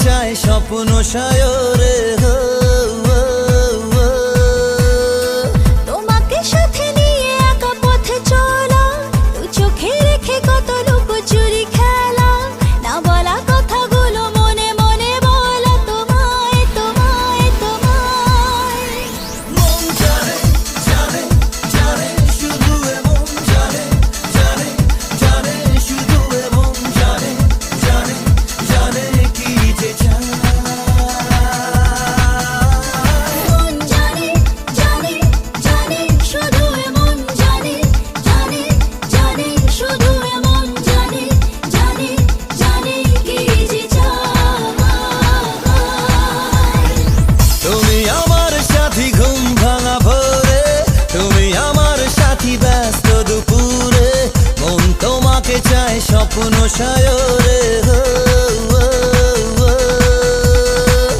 চায় স্বপ্ন সায়রে। তোমাকে সাথে নিয়ে একা পথে চলা, দু চোখে রেখে কত লুকোচুরি খেলা, না বলা কথাগুলো মনে মনে বলা তোমায় তোমায় তোমায়। মন জানে জানে জানে শুধু এমন জানে জানে জানে শুধু এমন জানে জানে জানে কি যে চায়। মন জানে জানে জানে শুধু এমন জানে জানে জানে শুধু এমন জানে জানে জানে কি যে চায়। তুমি আমার সাথী ঘুম ভাঙা ভোরে, তুমি আমার সাথী ব্যস্ত দুপুরে, মন তোমাকে চায় স্বপ্ন সায়রে।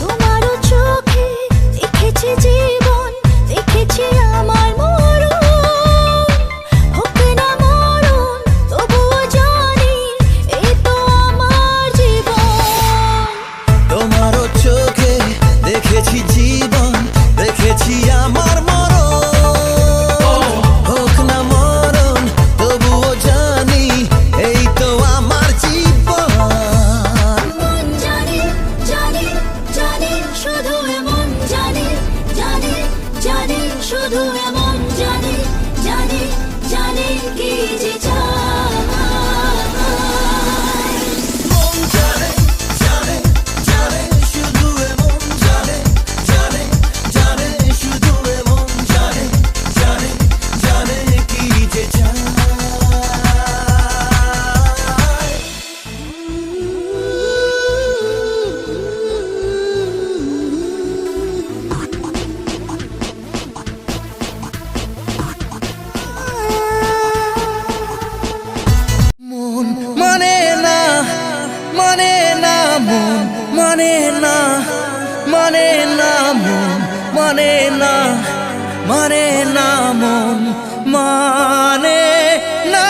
তোমারও চোখে দেখেছি জীবন, দেখেছি আমার মরণ, হোক না মরণ তবুও জানি এই তো আমার জীবন। তোমারও চোখে দেখেছি জীবন, দেখেছি আমার মরণ, হোক না মরণ তবুও জানি এই তো আমার জীবন। মন জানে জানে জানে শুধু এমন জানে জানে জানে শুধু এমন জানে জানে জানে কি যে চায়। মন জানে জানে জানে শুধু এমন জানে জানে জানে শুধু এমন জানে জানে জানে কি যে চায়। মন মানে না মানে না মন মানে না মানে না মন মানে না মানে না মন মানে না।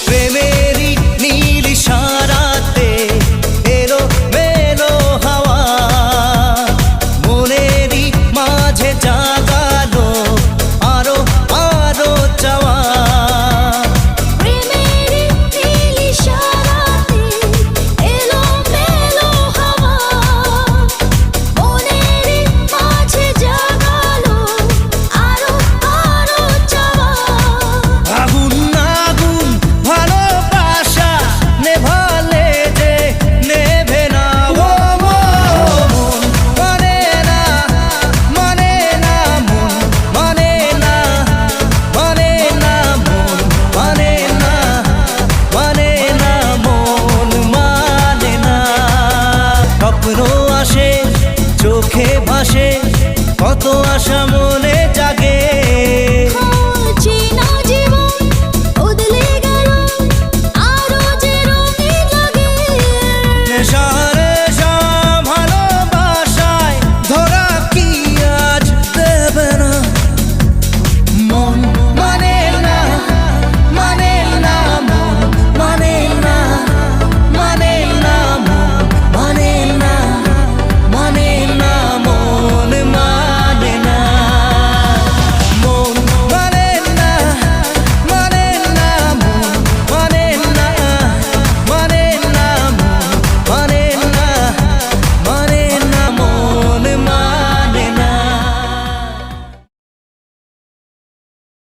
প্রেমেরই নীল ইশারাতে এলো মেলো হাওয়া, মনেরই মাঝে জাগালো আরো আরো চাওয়া। প্রেমের নীল ইশারাতে এলো মেলো হাওয়া, মনের মাঝে জাগালো আরো আরো চাওয়া। আগুন আগুন ভালোবাসা নেভালে যে নেভে না ও মন মানে না মানে না মন মানে না মানে না মন মানে না মানে না মন মানে না। স্বপ্ন আসে চোখে ভাসে কত আশা